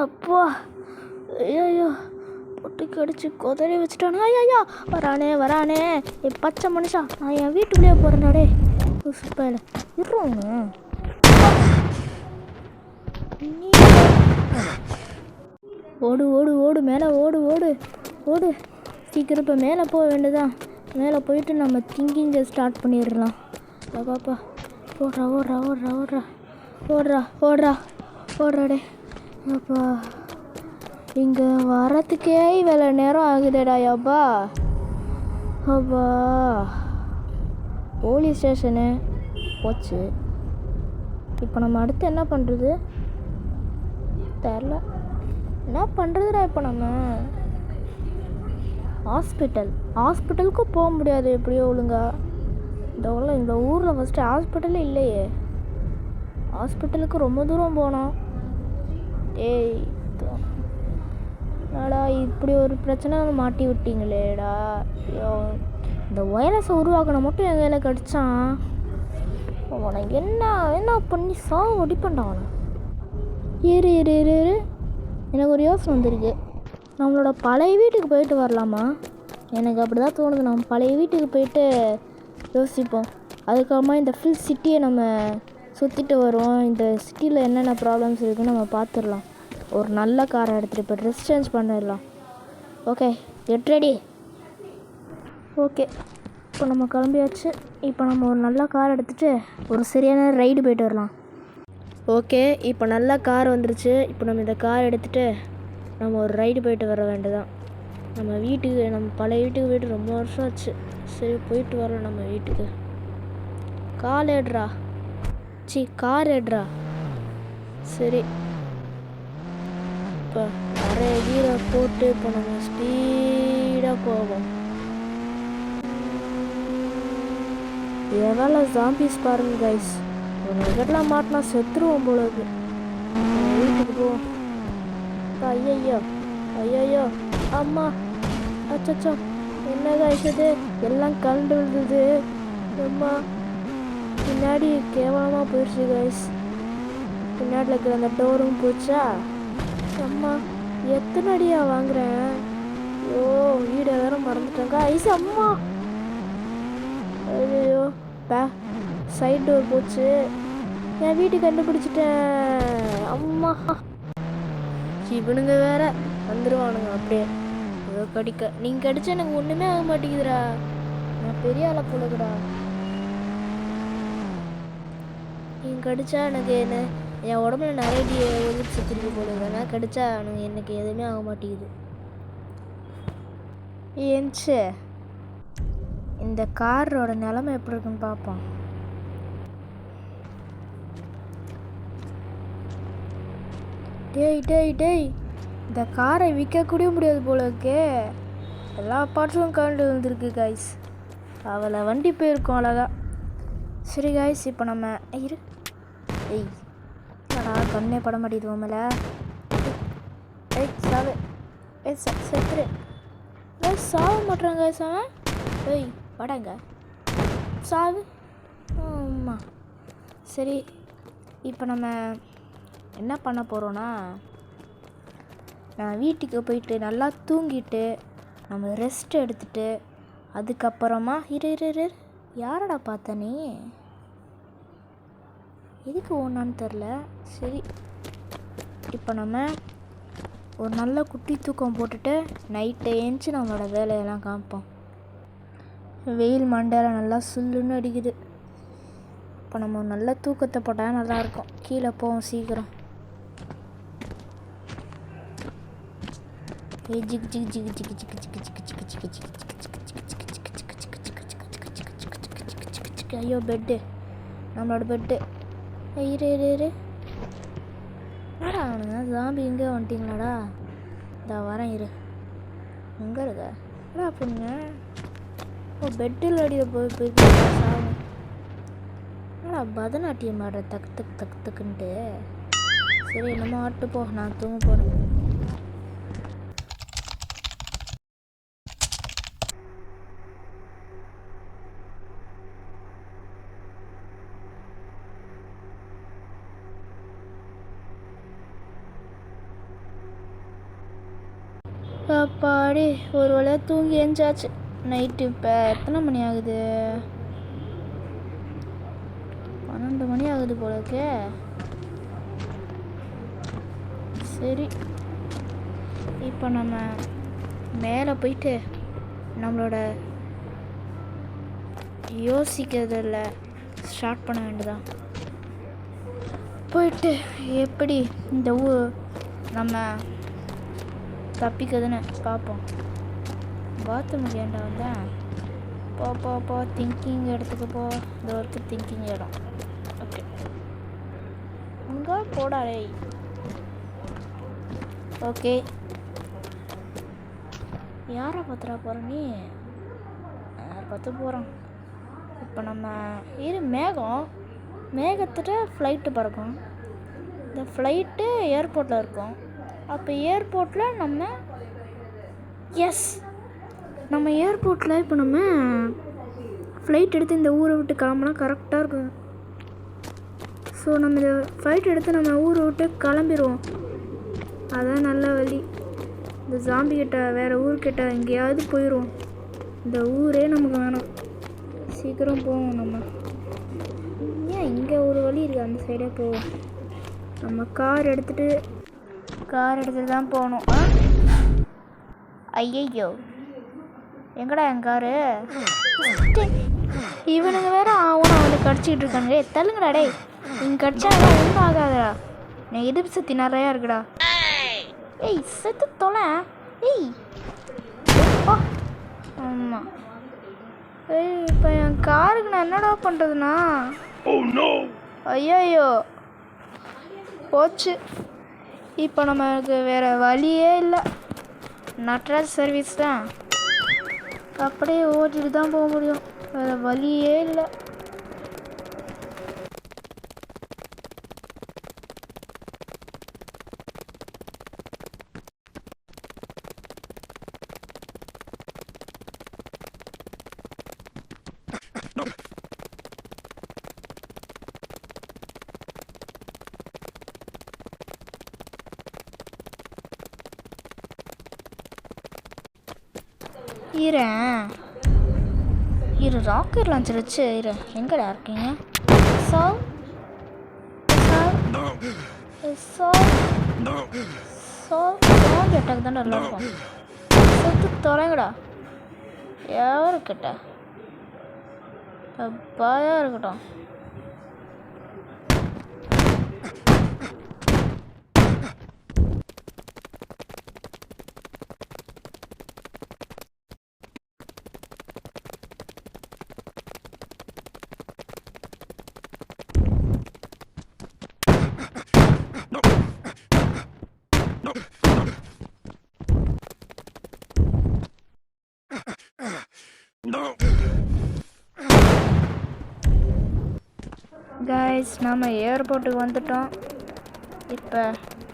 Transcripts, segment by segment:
அப்பா ஐயோ பொட்டு கடிச்சு கொதறி வச்சுட்டானே. ஐயா வரானே வரானே பச்சை மனுஷா, நான் என் வீட்டுக்குள்ளேயே போகிறேன்னாடே சுப்பாயில் இருங்க. ஓடு ஓடு ஓடு மேலே ஓடு ஓடு ஓடு சீக்கிரம். இப்போ மேலே போக வேண்டியதான். மேலே போயிட்டு நம்ம திங்கிங்கை ஸ்டார்ட் பண்ணிடலாம். பாப்பா ஓடுறா ஓடுறா ஓடுறா ஓடுறா ஓடுறா ஓடுறா ஓடுறாடே. அப்பா இங்கே வரத்துக்கே இவ்வளோ நேரம் ஆகுதேடா. அப்பா அப்பா போலீஸ் ஸ்டேஷனு போச்சு. இப்போ நம்ம அடுத்து என்ன பண்ணுறது தெரில. என்ன பண்ணுறதுடா இப்போ நம்ம? ஹாஸ்பிட்டலுக்கும் போக முடியாது எப்படியோ ஒழுங்கா. இந்த ஊரில் ஃபஸ்ட்டு ஹாஸ்பிட்டலே இல்லையே. ஹாஸ்பிட்டலுக்கு ரொம்ப தூரம் போனோம். ஏய் என்னடா இப்படி ஒரு பிரச்சனை மாட்டி விட்டீங்களேடா. ஐயோ இந்த வைரஸை உருவாக்கின மட்டும் என் கையில் கிடச்சான். அவனை என்ன பண்ணி சாவு அடிப்பண்டா அவனை. இரு எனக்கு ஒரு யோசனை வந்திருக்கு. நம்மளோட பழைய வீட்டுக்கு போயிட்டு வரலாமா? எனக்கு அப்படி தான் தோணுது. நம்ம பழைய வீட்டுக்கு போயிட்டு யோசிப்போம். அதுக்கப்புறமா இந்த ஃபுல் சிட்டியை நம்ம சுற்றிட்டு வருவோம். இந்த சிட்டியில் என்னென்ன ப்ராப்ளம்ஸ் இருக்குன்னு நம்ம பார்த்துடலாம். ஒரு நல்ல காரை எடுத்துகிட்டு இப்போ ட்ரெஸ் சேஞ்ச் பண்ணிடலாம். Okay get ready. ஓகே இப்போ நம்ம கிளம்பியாச்சு. இப்போ நம்ம ஒரு நல்ல கார் எடுத்துகிட்டு ஒரு சரியான ரைடு போயிட்டு வரலாம். ஓகே இப்போ நல்ல கார் வந்துருச்சு. இப்போ நம்ம இந்த கார் எடுத்துகிட்டு நம்ம ஒரு ரைடு போயிட்டு வர வேண்டியதான். நம்ம பழைய வீட்டுக்கு போயிட்டு ரொம்ப வருஷம் ஆச்சு. சரி போயிட்டு வரலாம் நம்ம வீட்டுக்கு. கார் ஏடுறா. சரி இப்போ நிறைய கீரை போட்டு இப்போ நம்ம ஸ்பீடாக போவோம். எவ்வளோ ஜாம்பிஸ் பாருங்க கைஸ். ஒரு இடத்துல மாட்டினா செத்துருவோம் போல இருக்கு. வீட்டுக்கு போவோம். ஐயோ அம்மா அச்சோ என்ன கைஸ் இது எல்லாம் கண்டு விழுது. அம்மா பின்னாடி கேவலமாக போயிடுச்சு கைஸ். பின்னாடி இருக்கிற அந்த டோரும் போச்சா. அம்மா எத்தனை அடியா வாங்குறேன். ஐயோ வீடை வேற மறந்துட்டாங்க ஐஸ். அம்மா ஐயோ சைட் டோர் போச்சு. என் வீட்டு கண்டுபிடிச்சிட்டேன். அம்மா இவனுங்க வேற வந்துடுவானுங்க அப்படியே ஏதோ கடிக்க. நீங்கள் கடிச்சா எனக்கு ஒன்றுமே ஆக மாட்டேங்குதுடா. நான் பெரிய ஆளை போலக்குடா. நீங்கள் கடிச்சா எனக்கு என்ன என் உடம்புல நிறைய எதிர்ப்பு சக்தி இருக்கு போல. ஆனால் கடிச்சா எனக்கு எதுவுமே ஆக மாட்டேங்குது. ஏன்ச்சு இந்த காரோட நிலைமை எப்படி இருக்குன்னு பார்ப்போம். டேய் இந்த காரை விற்கக்கூட முடியாது போல இருக்கே. எல்லா பார்ட்ஸும் கண்டு வந்துருக்கு கைஸ். அவளை வண்டி போயிருக்கோம் அழகா. சரி கைஸ் இப்போ நம்ம கண்ணே பட மாட்டேங்குது உன் மேலே. சாவு செத்துரு. சாவ மாட்டுறாங்க சாவன். வடங்க சாவு. ஆமாம் சரி இப்போ நம்ம என்ன பண்ண போகிறோன்னா நான் வீட்டுக்கு போயிட்டு நல்லா தூங்கிட்டு நம்ம ரெஸ்ட் எடுத்துகிட்டு அதுக்கப்புறமா இரு யாரடா பார்த்த நீ? எதுக்கு ஓனான்னு தெரில. சரி இப்போ நம்ம ஒரு நல்ல குட்டி தூக்கம் போட்டுட்டு நைட்டை ஏஞ்சி நம்மளோட வேலையெல்லாம் காமிப்போம். வெயில் மண்டையில் நல்லா சுல்லுன்னு அடிக்குது. இப்போ நம்ம ஒரு நல்ல தூக்கத்தை போட்டால் நல்லாயிருக்கும். கீழே போவோம் சீக்கிரம். ஐயோ பெட்டு நம்மளோட பெட்டு. இரு வாடா அவனுங்க ஜாம்பி இங்கே வந்துட்டிங்களாடா. இதா வரேன் இரு. எங்கே இருக்க அடா பொண்ணு? பெட்டில் அடிய போய் சாகும். அடா பரதநாட்டியம் ஆடுற தக்குன்ட்டு. சரி என்னமோ ஆட்டு போ, நான் தூங்க போகிறேன். அப்பாடி ஒரு வழியாக தூங்கி எஞ்சாச்சு. நைட்டு இப்போ எத்தனை மணி ஆகுது? 12 மணி ஆகுது போலக்கே. சரி, இப்போ நம்ம மேலே போயிட்டு நம்மளோட யோசிக்கிறதில்ல ஸ்டார்ட் பண்ண வேண்டியதான். போயிட்டு எப்படி இந்த நம்ம தப்பிக்கிறதுன்னு பார்ப்போம். பாத்ரூமுக்கு ஏண்டா வந்தேன்? போ திங்கிங் இடத்துக்கு போ. இந்த ஒர்க்கு திங்கிங் இடம். ஓகே, அங்கே போடாடே. ஓகே, யாரை பார்த்துடா போகிற நீ? யாரை பார்த்து போகிறோம்? இப்போ நம்ம மேகத்துட்டு ஃப்ளைட்டு பறக்கும். இந்த ஃப்ளைட்டு ஏர்போர்ட்டில் இருக்கும். அப்போ ஏர்போர்ட்டில் நம்ம ஏர்போர்ட்டில் இப்போ நம்ம ஃப்ளைட் எடுத்து இந்த ஊரை விட்டு கிளம்புனா கரெக்டாக இருக்கும். ஸோ நம்ம இந்த ஃப்ளைட் எடுத்து நம்ம ஊரை விட்டு கிளம்பிடுவோம். அதான் நல்ல வழி. இந்த ஜாம்பிக்கிட்ட வேறு ஊர்கிட்ட எங்கேயாவது போயிடுவோம். இந்த ஊரே நமக்கு வேணாம். சீக்கிரம் போவோம். நம்ம ஏன் இங்கே ஒரு வழி இருக்குது, அந்த சைடே போவோம். நம்ம கார் எடுத்துகிட்டு தான் போகணும். ஐயையோ, எங்கடா என் காரு? இவனுங்க வேற அவனுக்கு கடிச்சிக்கிட்டு இருக்கானுங்க. தள்ளுங்கடா டே, இங்கே கடிச்சா ஒன்றும் ஆகாதடா. நான் எதிர்ப்பு சக்தி நிறையா இருக்குடா. ஏய் செத்து தொலை. ஏய் ஆமாம். ஏய் இப்போ என் காருக்கு நான் என்னடா பண்ணுறதுண்ணா? ஐயோ போச்சு. இப்போ நமக்கு வேறு வழியே இல்லை. நட்ராஜ் சர்வீஸ் தான். அப்படியே ஓட்டிட்டு தான் போக முடியும். வேறு வழியே இல்லை. இரு ராக்கெட் லான்ச்சர் வச்சு எங்கடா இருக்கீங்க? அட்டாக் தான் நல்லா இருக்கும். செத்து தொலைங்கடா. யாருக்கிட்ட பயம் இருக்கட்டும். கைஸ், நம்ம ஏர்போர்ட்டுக்கு வந்துட்டோம். இப்போ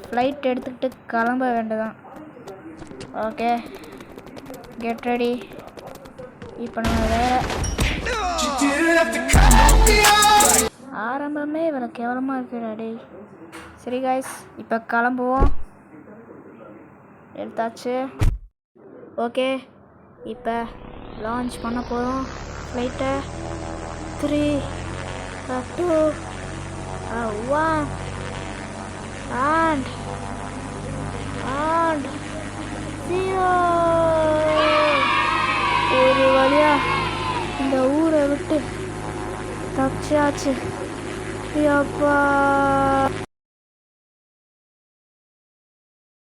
ஃப்ளைட் எடுத்துக்கிட்டு கிளம்ப வேண்டியதான். Okay, get ready. இப்போ நம்ம வேறு ஆரம்பமே இவ்வளோ கேவலமாக இருக்குடா டே. சரி கைஸ், இப்போ கிளம்புவோம். எடுத்தாச்சு. ஓகே, இப்போ லான்ச் பண்ண போகிறோம் ஃப்ளைட்டை. 3, 2, 1 and 0. ஒரு வழியா இந்த ஊரை விட்டு தப்பிச்சாச்சு. அப்பா